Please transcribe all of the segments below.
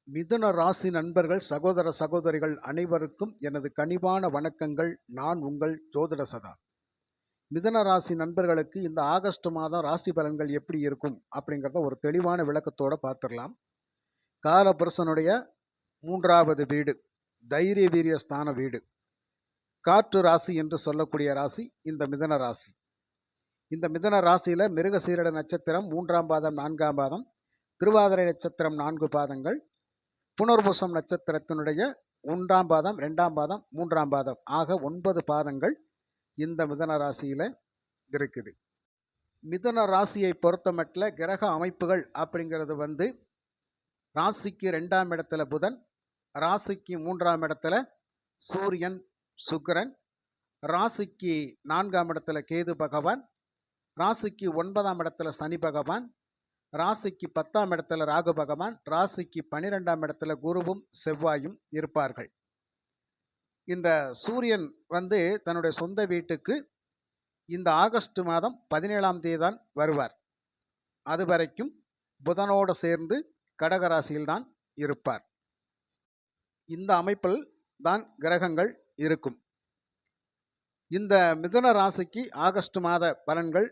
மிதுன ராசி நண்பர்கள், சகோதர சகோதரிகள் அனைவருக்கும் எனது கனிவான வணக்கங்கள். நான் உங்கள் ஜோதிட சகா. மிதுன ராசி நண்பர்களுக்கு இந்த ஆகஸ்ட் மாதம் ராசி பலன்கள் எப்படி இருக்கும் அப்படிங்கிறத ஒரு தெளிவான விளக்கத்தோட பார்த்துடலாம். காலபுருஷனுடைய 3வது வீடு, தைரிய வீரிய ஸ்தான வீடு, காற்று ராசி என்று சொல்லக்கூடிய ராசி இந்த மிதுன ராசி. இந்த மிதுன ராசியில மிருகசீரிட நட்சத்திரம் 3ஆம் பாதம் 4ஆம் பாதம், திருவாதிரை நட்சத்திரம் 4 பாதங்கள், புனர்பூசம் நட்சத்திரத்தினுடைய 1ஆம் பாதம் 2ஆம் பாதம் 3ஆம் பாதம் ஆக 9 பாதங்கள் இந்த மிதுன ராசியில இருக்குது. மிதுன ராசியை பொறுத்தமட்டில் கிரக அமைப்புகள் அப்படிங்கிறது ராசிக்கு 2ஆம் இடத்துல புதன், ராசிக்கு 3ஆம் இடத்துல சூரியன் சுக்கிரன், ராசிக்கு 4ஆம் இடத்துல கேது பகவான், ராசிக்கு 9ஆம் இடத்துல சனி பகவான், ராசிக்கு 10ஆம் இடத்துல ராகு பகவான், ராசிக்கு 12ஆம் இடத்துல குருவும் செவ்வாயும் இருப்பார்கள். இந்த சூரியன் தன்னுடைய சொந்த வீட்டுக்கு இந்த ஆகஸ்ட் மாதம் 17ஆம் தேதி தான் வருவார். அது வரைக்கும் புதனோடு சேர்ந்து கடகராசியில்தான் இருப்பார். இந்த அமைப்பில் தான் கிரகங்கள் இருக்கும். இந்த மிதுன ராசிக்கு ஆகஸ்ட் மாத பலன்கள்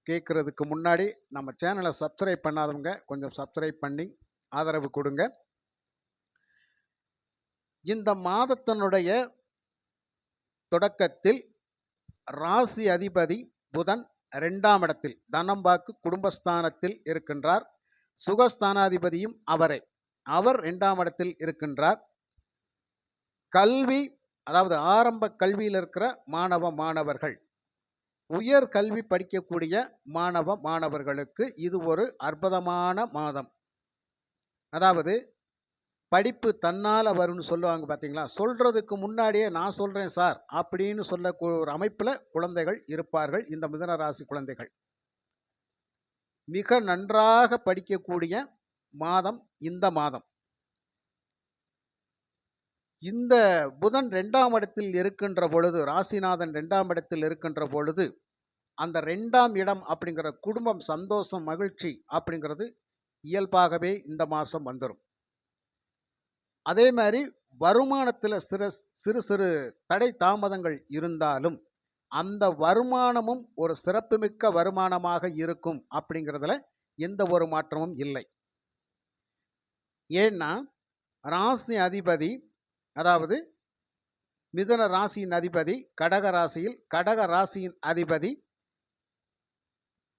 கேட்கறதுக்கு முன்னாடி நம்ம சேனலை சப்ஸ்கிரைப் பண்ணாதவங்க கொஞ்சம் சப்ஸ்கிரைப் பண்ணி ஆதரவு கொடுங்க. இந்த மாதத்தினுடைய தொடக்கத்தில் ராசி அதிபதி புதன் 2ஆம் இடத்தில் தனம்பாக்கு குடும்பஸ்தானத்தில் இருக்கின்றார். சுகஸ்தானாதிபதியும் அவர் 2ஆம் இடத்தில் இருக்கின்றார். கல்வி, அதாவது ஆரம்ப கல்வியில் இருக்கிற மாணவர்கள், உயர் கல்வி படிக்கக்கூடிய மாணவர்களுக்கு இது ஒரு அற்புதமான மாதம். அதாவது படிப்பு தன்னால் வரும்னு சொல்லுவாங்க பார்த்தீங்களா, சொல்கிறதுக்கு முன்னாடியே நான் சொல்கிறேன் சார் அப்படின்னு சொல்ல ஒரு அமைப்பில் குழந்தைகள் இருப்பார்கள். இந்த மிதுன ராசி குழந்தைகள் மிக நன்றாக படிக்கக்கூடிய மாதம் இந்த மாதம். இந்த புதன் 2ஆம் இடத்தில் இருக்கின்ற பொழுது, ராசிநாதன் 2ஆம் இடத்தில் இருக்கின்ற பொழுது, அந்த 2ஆம் இடம் அப்படிங்கிற குடும்பம், சந்தோஷம், மகிழ்ச்சி அப்படிங்கிறது இயல்பாகவே இந்த மாதம் வந்துடும். அதே மாதிரி வருமானத்தில் சிறு சிறு தடை தாமதங்கள் இருந்தாலும் அந்த வருமானமும் ஒரு சிறப்புமிக்க வருமானமாக இருக்கும் அப்படிங்கிறதுல எந்த ஒரு மாற்றமும் இல்லை. ஏன்னா ராசி அதிபதி, அதாவது மிதுன ராசியின் அதிபதி கடக ராசியில், கடக ராசியின் அதிபதி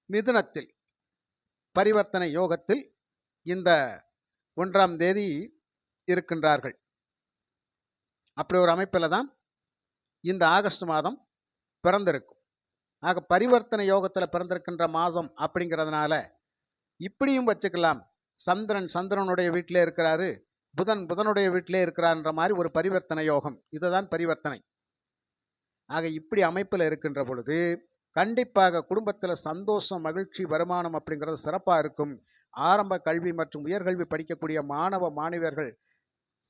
மிதுனத்தில் பரிவர்த்தனை யோகத்தில் இந்த 1ஆம் தேதி இருக்கின்றார்கள். அப்படி ஒரு அமைப்பில் தான் இந்த ஆகஸ்ட் மாதம் பிறந்திருக்கும். ஆக பரிவர்த்தனை யோகத்தில் பிறந்திருக்கின்ற மாதம் அப்படிங்கிறதுனால இப்படியும் வச்சுக்கலாம். சந்திரனுடைய வீட்டிலே இருக்கிறாரு, புதனுடைய வீட்டிலே இருக்கிறார்ன்ற மாதிரி ஒரு பரிவர்த்தனை யோகம். இதுதான் பரிவர்த்தனை. ஆக இப்படி அமைப்பில் இருக்கின்ற பொழுது கண்டிப்பாக குடும்பத்தில் சந்தோஷம், மகிழ்ச்சி, வருமானம் அப்படிங்கிறது சிறப்பாக இருக்கும். ஆரம்ப கல்வி மற்றும் உயர்கல்வி படிக்கக்கூடிய மாணவர்கள்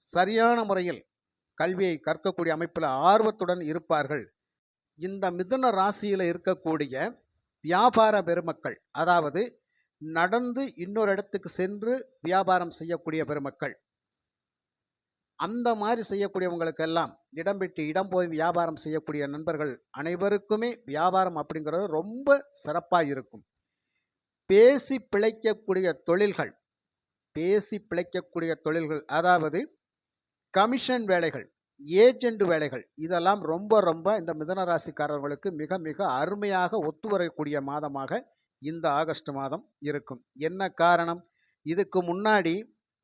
சரியான முறையில் கல்வியை கற்கக்கூடிய அமைப்பில் ஆர்வத்துடன் இருப்பார்கள். இந்த மிதுன ராசியில் இருக்கக்கூடிய வியாபார பெருமக்கள், அதாவது நடந்து இன்னொரு இடத்துக்கு சென்று வியாபாரம் செய்யக்கூடிய பெருமக்கள், அந்த மாதிரி செய்யக்கூடியவங்களுக்கெல்லாம் இடம் விட்டு இடம் போய் வியாபாரம் செய்யக்கூடிய நண்பர்கள் அனைவருக்குமே வியாபாரம் அப்படிங்கிறது ரொம்ப சிறப்பாக இருக்கும். பேசி பிழைக்கக்கூடிய தொழில்கள், அதாவது கமிஷன் வேலைகள், ஏஜெண்ட் வேலைகள், இதெல்லாம் ரொம்ப இந்த மிதுன ராசிக்காரர்களுக்கு மிக மிக அருமையாக ஒத்து வரக்கூடிய மாதமாக இந்த ஆகஸ்ட் மாதம் இருக்கும். என்ன காரணம்? இதுக்கு முன்னாடி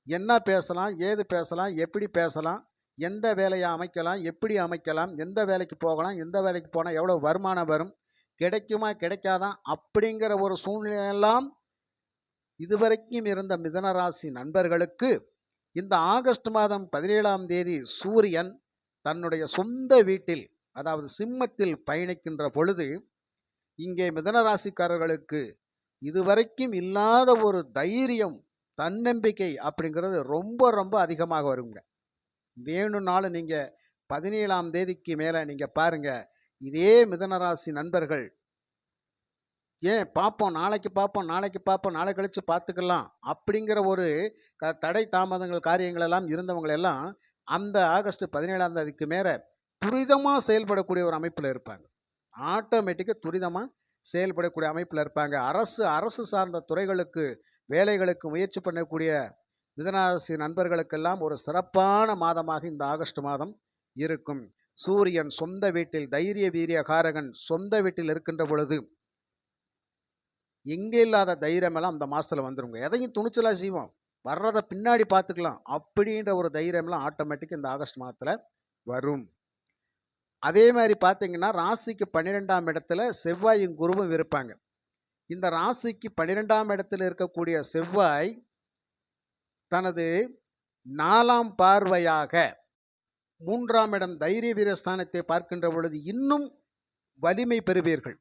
என்ன பேசலாம், ஏது பேசலாம், எப்படி பேசலாம், எந்த வேலையை அமைக்கலாம், எப்படி அமைக்கலாம், எந்த வேலைக்கு போகலாம், எந்த வேலைக்கு போனால் எவ்வளோ வருமானம் வரும், கிடைக்குமா கிடைக்காதான் அப்படிங்கிற ஒரு சூழ்நிலையெல்லாம் இதுவரைக்கும் இருந்த மிதுன ராசி நண்பர்களுக்கு இந்த ஆகஸ்ட் மாதம் 17ஆம் தேதி சூரியன் தன்னுடைய சொந்த வீட்டில், அதாவது சிம்மத்தில் பயணிக்கின்ற பொழுது இங்கே மிதுன ராசிக்காரர்களுக்கு இதுவரைக்கும் இல்லாத ஒரு தைரியம், தன்னம்பிக்கை அப்படிங்கிறது ரொம்ப அதிகமாக வருங்க. வேணும்னாலும் நீங்கள் 17ஆம் தேதிக்கு மேலே நீங்கள் பாருங்கள், இதே மிதுன ராசி நண்பர்கள் ஏன் பார்ப்போம், நாளைக்கு பார்ப்போம், நாளை கழித்து பார்த்துக்கலாம் அப்படிங்கிற ஒரு தடை தாமதங்கள் காரியங்கள் எல்லாம் இருந்தவங்க எல்லாம் அந்த ஆகஸ்ட் 17ஆம் தேதிக்கு மேல துரிதமா செயல்படக்கூடிய ஒரு அமைப்புல இருப்பாங்க. ஆட்டோமேட்டிக்கா துரிதமா செயல்படக்கூடிய அமைப்புல இருப்பாங்க. அரசு சார்ந்த துறைகளுக்கு, வேலைகளுக்கு முயற்சி பண்ணக்கூடிய மிதுனராசி நண்பர்களுக்கெல்லாம் ஒரு சிறப்பான மாதமாக இந்த ஆகஸ்ட் மாதம் இருக்கும். சூரியன் சொந்த வீட்டில் தைரிய வீரிய காரகன் சொந்த வீட்டில் இருக்கின்ற பொழுது எங்கே இல்லாத தைரியம் எல்லாம் அந்த மாசத்துல வந்துருங்க. எதையும் துணிச்சலா செய்வோம். வர்றத பின்னாடி பார்த்துக்கலாம். அப்படின்ற ஒரு தைரியம்லாம் ஆட்டோமேட்டிக் இந்த ஆகஸ்ட் மாதத்துல வரும். அதே மாதிரி பார்த்தீங்கன்னா, ராசிக்கு 12ஆம் இடத்துல செவ்வாயும் குருவும் இருப்பாங்க. இந்த ராசிக்கு 12ஆம் இடத்துல இருக்கக்கூடிய செவ்வாய் தனது 4ஆம் பார்வையாக 3ஆம் இடம் தைரிய வீர ஸ்தானத்தை பார்க்கின்ற பொழுது இன்னும் வலிமை பெறுவீர்கள்.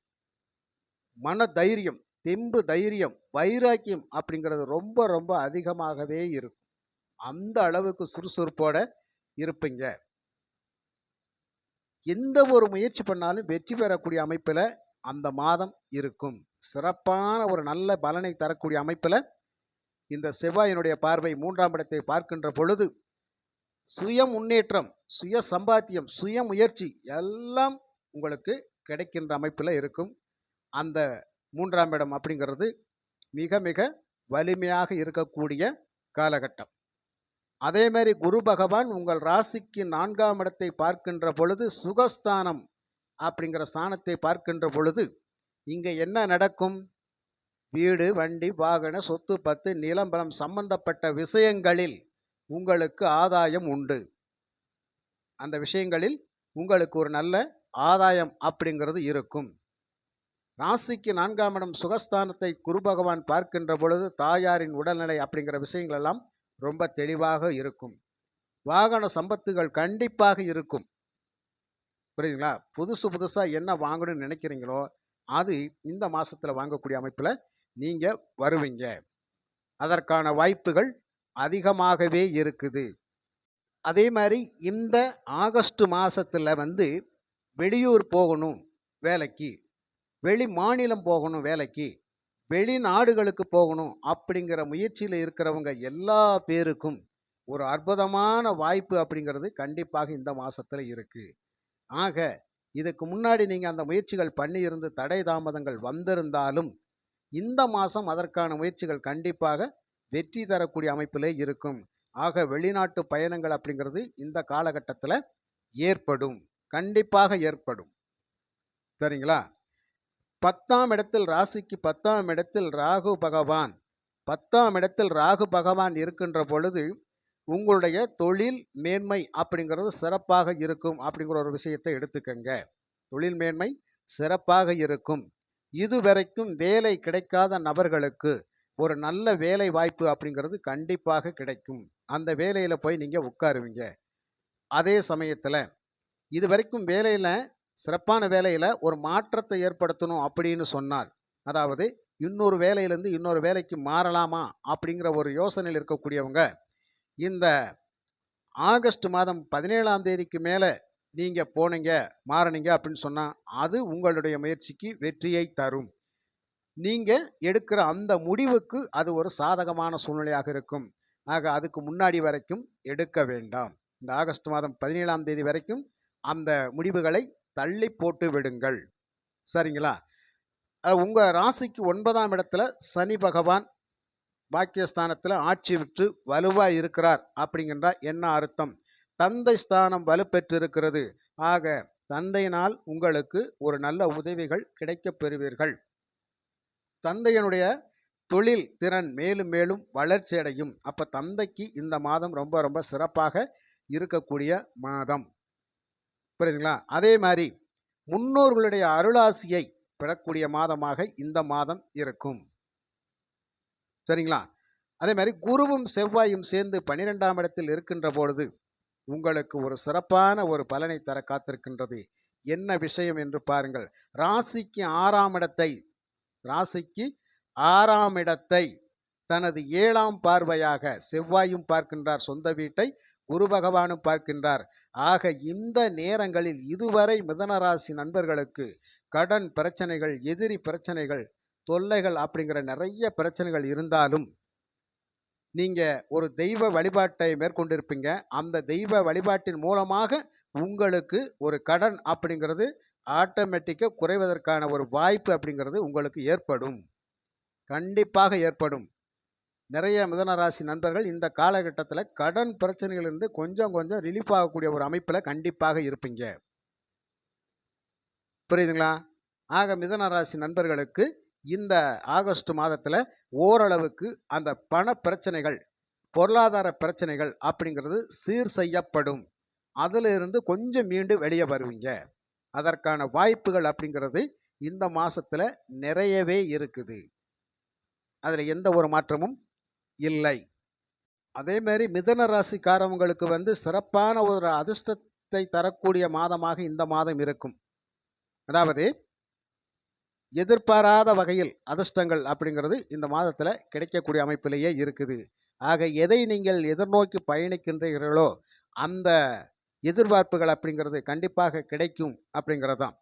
மன தைரியம், தெம்பு தைரியம், வைராக்கியம் அப்படிங்கிறது ரொம்ப ரொம்ப அதிகமாகவே இருக்கும். அந்த அளவுக்கு சுறுசுறுப்போட இருப்பீங்க. எந்த ஒரு முயற்சி பண்ணாலும் வெற்றி பெறக்கூடிய அமைப்பில் அந்த மாதம் இருக்கும். சிறப்பான ஒரு நல்ல பலனை தரக்கூடிய அமைப்பில் இந்த செவ்வாயினுடைய பார்வை 3ஆம் இடத்தை பார்க்கின்ற பொழுது சுய முன்னேற்றம், சுய சம்பாத்தியம், சுய முயற்சி எல்லாம் உங்களுக்கு கிடைக்கின்ற அமைப்பில் இருக்கும். அந்த 3ஆம் இடம் அப்படிங்கிறது மிக மிக வலிமையாக இருக்கக்கூடிய காலகட்டம். அதே மாதிரி குரு பகவான் உங்கள் ராசிக்கு 4ஆம் இடத்தை பார்க்கின்ற பொழுது சுகஸ்தானம் அப்படிங்கிற ஸ்தானத்தை பார்க்கின்ற பொழுது இங்கே என்ன நடக்கும்? வீடு, வண்டி, வாகன, சொத்து, பத்து, நிலம்பலம் சம்பந்தப்பட்ட விஷயங்களில் உங்களுக்கு ஆதாயம் உண்டு. அந்த விஷயங்களில் உங்களுக்கு ஒரு நல்ல ஆதாயம் அப்படிங்கிறது இருக்கும். ராசிக்கு 4ஆம் இடம் சுகஸ்தானத்தை குரு பகவான் பார்க்கின்ற பொழுது தாயாரின் உடல்நிலை அப்படிங்கிற விஷயங்கள் எல்லாம் ரொம்ப தெளிவாக இருக்கும். வாகன சம்பத்துகள் கண்டிப்பாக இருக்கும். புரியுதுங்களா? புதுசாக என்ன வாங்கணும்னு நினைக்கிறீங்களோ அது இந்த மாசத்துல வாங்கக்கூடிய அமைப்பில் நீங்கள் வருவீங்க. அதற்கான வாய்ப்புகள் அதிகமாகவே இருக்குது. அதே மாதிரி இந்த ஆகஸ்ட் மாதத்தில் வெளியூர் போகணும் வேலைக்கு, வெளி மாநிலம் போகணும் வேலைக்கு, வெளிநாடுகளுக்கு போகணும் அப்படிங்கிற முயற்சியில் இருக்கிறவங்க எல்லா பேருக்கும் ஒரு அற்புதமான வாய்ப்பு அப்படிங்கிறது கண்டிப்பாக இந்த மாதத்தில் இருக்குது. ஆக இதுக்கு முன்னாடி நீங்கள் அந்த முயற்சிகள் பண்ணியிருந்து தடை தாமதங்கள் வந்திருந்தாலும் இந்த மாதம் அதற்கான முயற்சிகள் கண்டிப்பாக வெற்றி தரக்கூடிய அமைப்பிலே இருக்கும். ஆக வெளிநாட்டு பயணங்கள் அப்படிங்கிறது இந்த காலகட்டத்தில் ஏற்படும், கண்டிப்பாக ஏற்படும். சரிங்களா? 10ஆம் இடத்தில் ராசிக்கு 10ஆம் இடத்தில் ராகு பகவான் 10ஆம் இடத்தில் ராகு பகவான் இருக்கின்ற பொழுது உங்களுடைய தொழில் மேன்மை அப்படிங்கிறது சிறப்பாக இருக்கும் அப்படிங்கிற ஒரு விஷயத்தை எடுத்துக்கங்க. தொழில் மேன்மை சிறப்பாக இருக்கும். இதுவரைக்கும் வேலை கிடைக்காத நபர்களுக்கு ஒரு நல்ல வேலை வாய்ப்பு அப்படிங்கிறது கண்டிப்பாக கிடைக்கும். அந்த வேலையில் போய் நீங்கள் உட்காருவீங்க. அதே சமயத்தில் இதுவரைக்கும் வேலையில் சிறப்பான வேலையில் ஒரு மாற்றத்தை ஏற்படுத்தணும் அப்படின்னு சொன்னால், அதாவது இன்னொரு வேலையிலேருந்து இன்னொரு வேலைக்கு மாறலாமா அப்படிங்கிற ஒரு யோசனையில் இருக்கக்கூடியவங்க இந்த ஆகஸ்ட் மாதம் 17ஆம் தேதிக்கு மேலே நீங்கள் போனீங்க மாறினீங்க அப்படின்னு சொன்னால் அது உங்களுடைய முயற்சிக்கு வெற்றியை தரும். நீங்கள் எடுக்கிற அந்த முடிவுக்கு அது ஒரு சாதகமான சூழ்நிலையாக இருக்கும். ஆக அதுக்கு முன்னாடி வரைக்கும் எடுக்க வேண்டாம். இந்த ஆகஸ்ட் மாதம் 17ஆம் தேதி வரைக்கும் அந்த முடிவுகளை தள்ளி போட்டு விடுங்கள். சரிங்களா? உங்கள் ராசிக்கு 9ஆம் இடத்துல சனி பகவான் பாக்கியஸ்தானத்தில் ஆட்சி விட்டு வலுவாக இருக்கிறார். அப்படிங்கின்ற என்ன அர்த்தம்? தந்தை ஸ்தானம் வலுப்பெற்றிருக்கிறது. ஆக தந்தையினால் உங்களுக்கு ஒரு நல்ல உதவிகள் கிடைக்கப் பெறுவீர்கள். தந்தையனுடைய தொழில் திறன் மேலும் மேலும் வளர்ச்சி அடையும். அப்போ தந்தைக்கு இந்த மாதம் ரொம்ப ரொம்ப சிறப்பாக இருக்கக்கூடிய மாதம். புரியுதுங்களா? அதே மாதிரி முன்னோர்களுடைய அருளாசியை பெறக்கூடிய மாதமாக இந்த மாதம் இருக்கும். சரிங்களா? அதே மாதிரி குருவும் செவ்வாயும் சேர்ந்து 12ஆம் இடத்தில் இருக்கின்ற பொழுது உங்களுக்கு ஒரு சிறப்பான ஒரு பலனை தர காத்திருக்கின்றது. என்ன விஷயம் என்று பாருங்கள். ராசிக்கு 6ஆம் இடத்தை தனது 7ஆம் பார்வையாக செவ்வாயும் பார்க்கின்றார். சொந்த வீட்டை குரு பகவானும் பார்க்கின்றார். ஆக இந்த நேரங்களில் இதுவரை மிதுனராசி நண்பர்களுக்கு கடன் பிரச்சனைகள், எதிரி பிரச்சனைகள், தொல்லைகள் அப்படிங்கிற நிறைய பிரச்சனைகள் இருந்தாலும் நீங்க ஒரு தெய்வ வழிபாட்டை மேற்கொண்டிருப்பீங்க. அந்த தெய்வ வழிபாட்டின் மூலமாக உங்களுக்கு ஒரு கடன் அப்படிங்கிறது ஆட்டோமேட்டிக்கா குறைவதற்கான ஒரு வாய்ப்பு அப்படிங்கிறது உங்களுக்கு ஏற்படும். கண்டிப்பாக ஏற்படும். நிறைய மிதுன ராசி நண்பர்கள் இந்த காலகட்டத்தில கடன் பிரச்சனைகளிலிருந்து கொஞ்சம் கொஞ்சம் ரிலீஃப் ஆகக்கூடிய ஒரு அமைப்பில கண்டிப்பாக இருப்பீங்க. புரியுதுங்களா? ஆக மிதுன ராசி நண்பர்களுக்கு இந்த ஆகஸ்ட் மாதத்தில ஓரளவுக்கு அந்த பண பிரச்சனைகள், பொருளாதார பிரச்சனைகள் அப்படிங்கிறது சீர் செய்யப்படும். அதிலிருந்து கொஞ்சம் மீண்டு வெளிய வருவீங்க. அதற்கான வாய்ப்புகள் அப்படிங்கிறது இந்த மாசத்துல நிறையவே இருக்குது. அதுல எந்த ஒரு மாற்றமும் இல்லை. அதே மாரி மிதுன ராசிக்காரவங்களுக்கு வந்து சிறப்பான ஒரு அதிர்ஷ்டத்தை தரக்கூடிய மாதமாக இந்த மாதம் இருக்கும். அதாவது எதிர்பாராத வகையில் அதிர்ஷ்டங்கள் அப்படிங்கிறது இந்த மாதத்துல கிடைக்கக்கூடிய அமைப்பிலேயே இருக்குது. ஆக எதை நீங்கள் எதிர்நோக்கி பயணிக்கின்றீர்களோ, அந்த எதிர்பார்ப்புகள் அப்படிங்கிறது கண்டிப்பாக கிடைக்கும் அப்படிங்கிறது தான்.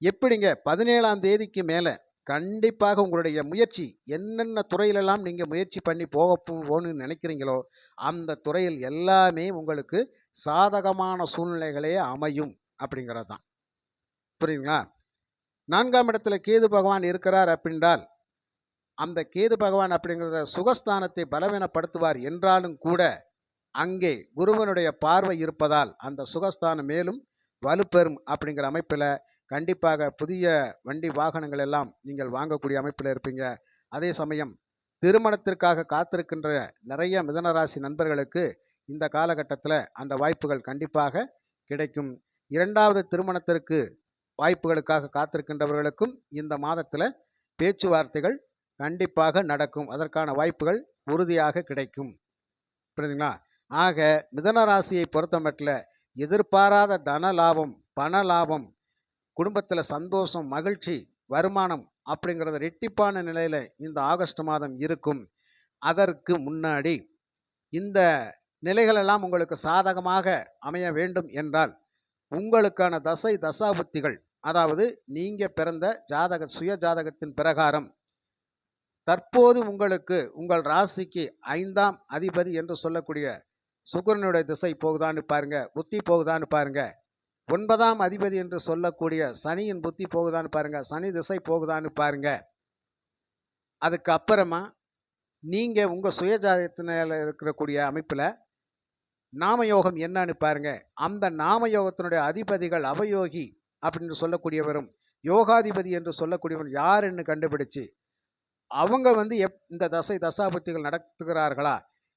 எப்படிங்க 17ஆம் தேதிக்கு மேல கண்டிப்பாக உங்களுடைய முயற்சி என்னென்ன துறையிலெல்லாம் நீங்க முயற்சி பண்ணி போகணும்னு நினைக்கிறீங்களோ, அந்த துறையில் எல்லாமே உங்களுக்கு சாதகமான சூழ்நிலைகளே அமையும் அப்படிங்கிறது தான். புரியுதுங்களா? 4ஆம் இடத்துல கேது பகவான் இருக்கிறார் அப்படின்றால், அந்த கேது பகவான் அப்படிங்கிற சுகஸ்தானத்தை பலவீனப்படுத்துவார் என்றாலும் கூட, அங்கே குருவனுடைய பார்வை இருப்பதால் அந்த சுகஸ்தானம் மேலும் வலுப்பெறும் அப்படிங்கிற அமைப்பில கண்டிப்பாக புதிய வண்டி வாகனங்கள் எல்லாம் நீங்கள் வாங்கக்கூடிய அமைப்பில் இருப்பீங்க. அதே சமயம் திருமணத்திற்காக காத்திருக்கின்ற நிறைய மிதுனராசி நண்பர்களுக்கு இந்த காலகட்டத்தில் அந்த வாய்ப்புகள் கண்டிப்பாக கிடைக்கும். 2வது திருமணத்திற்கு வாய்ப்புகளுக்காக காத்திருக்கின்றவர்களுக்கும் இந்த மாதத்தில் பேச்சுவார்த்தைகள் கண்டிப்பாக நடக்கும். அதற்கான வாய்ப்புகள் உறுதியாக கிடைக்கும். புரியுதுங்களா? ஆக மிதுன ராசியை பொறுத்தமட்டில் எதிர்பாராத தன லாபம், பண லாபம், குடும்பத்தில் சந்தோஷம், மகிழ்ச்சி, வருமானம் அப்படிங்கிறது ரெட்டிப்பான நிலையில் இந்த ஆகஸ்ட் மாதம் இருக்கும். அதற்கு முன்னாடி இந்த நிலைகளெல்லாம் உங்களுக்கு சாதகமாக அமைய வேண்டும் என்றால் உங்களுக்கான தசை தசாபுத்திகள், அதாவது நீங்கள் பிறந்த சுய ஜாதகத்தின் பிரகாரம் தற்போது உங்களுக்கு உங்கள் ராசிக்கு 5ஆம் அதிபதி என்று சொல்லக்கூடிய சுக்கிரனுடைய திசை போகுதான்னு பாருங்க, புத்தி போகுதான்னு பாருங்க. 9ஆம் அதிபதி என்று சொல்லக்கூடிய சனியின் புத்தி போகுதான்னு பாருங்க, சனி திசை போகுதான்னு பாருங்க. அதுக்கு அப்புறமா நீங்க உங்க சுயஜாதகத்தினால இருக்கக்கூடிய அமைப்புல நாமயோகம் என்னன்னு பாருங்க. அந்த நாமயோகத்தினுடைய அதிபதிகள் அவயோகி அப்படின்னு சொல்லக்கூடியவரும், யோகாதிபதி என்று சொல்லக்கூடியவன் யாருன்னு கண்டுபிடிச்சு அவங்க வந்து இந்த தசை தசாபுத்திகள் நடத்துகிறார்களா,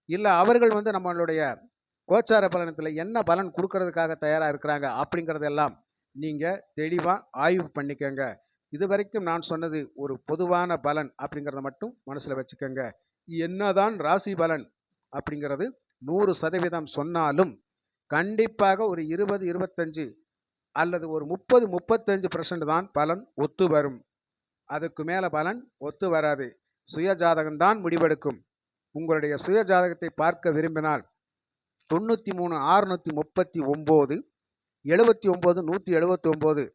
இல்லை அவர்கள் வந்து நம்மளுடைய கோச்சார பலனத்தில் என்ன பலன் கொடுக்கறதுக்காக தயாராக இருக்கிறாங்க அப்படிங்கிறதெல்லாம் நீங்கள் தெளிவாக ஆய்வு பண்ணிக்கோங்க. இது வரைக்கும் நான் சொன்னது ஒரு பொதுவான பலன் அப்படிங்கிறத மட்டும் மனசில் வச்சுக்கோங்க. என்னதான் ராசி பலன் அப்படிங்கிறது 100% சொன்னாலும் கண்டிப்பாக ஒரு 20-25 அல்லது ஒரு 30-35% தான் பலன் ஒத்து வரும். அதுக்கு மேலே பலன் ஒத்து வராது. சுய ஜாதகம்தான் முடிவெடுக்கும். உங்களுடைய சுய ஜாதகத்தை பார்க்க விரும்பினால் 93-639 79-179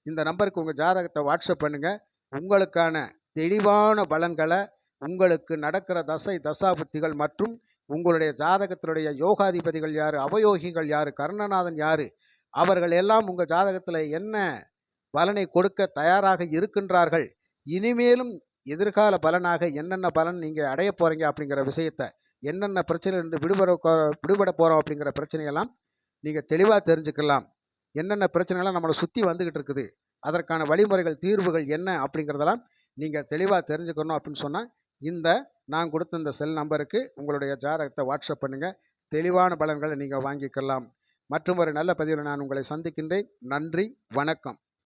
இந்த நம்பருக்கு உங்கள் ஜாதகத்தை வாட்ஸ்அப் பண்ணுங்கள். உங்களுக்கான தெளிவான பலன்களை, உங்களுக்கு நடக்கிற தசை தசாபுத்திகள் மற்றும் உங்களுடைய ஜாதகத்தினுடைய யோகாதிபதிகள் யார், அவயோகிகள் யார், கர்ணநாதன் யார், அவர்கள் எல்லாம் உங்கள் ஜாதகத்தில் என்ன பலனை கொடுக்க தயாராக இருக்கின்றார்கள், இனிமேலும் எதிர்கால பலனாக என்னென்ன பலன் நீங்கள் அடைய போகிறீங்க அப்படிங்கிற விஷயத்தை, என்னென்ன பிரச்சனையிலிருந்து விடுபட போகிறோம் அப்படிங்கிற பிரச்சனையெல்லாம் நீங்கள் தெளிவாக தெரிஞ்சுக்கலாம். என்னென்ன பிரச்சனைலாம் நம்மளை சுற்றி வந்துக்கிட்டு இருக்குது, அதற்கான வழிமுறைகள், தீர்வுகள் என்ன அப்படிங்கிறதெல்லாம் நீங்கள் தெளிவாக தெரிஞ்சுக்கணும் அப்படின்னு சொன்னால் இந்த நான் கொடுத்த இந்த செல் நம்பருக்கு உங்களுடைய ஜாதகத்தை வாட்ஸ்அப் பண்ணுங்கள். தெளிவான பலன்களை நீங்கள் வாங்கிக்கலாம். மற்றும் ஒரு நல்ல பதிவில் நான் உங்களை சந்திக்கின்றேன். நன்றி, வணக்கம்.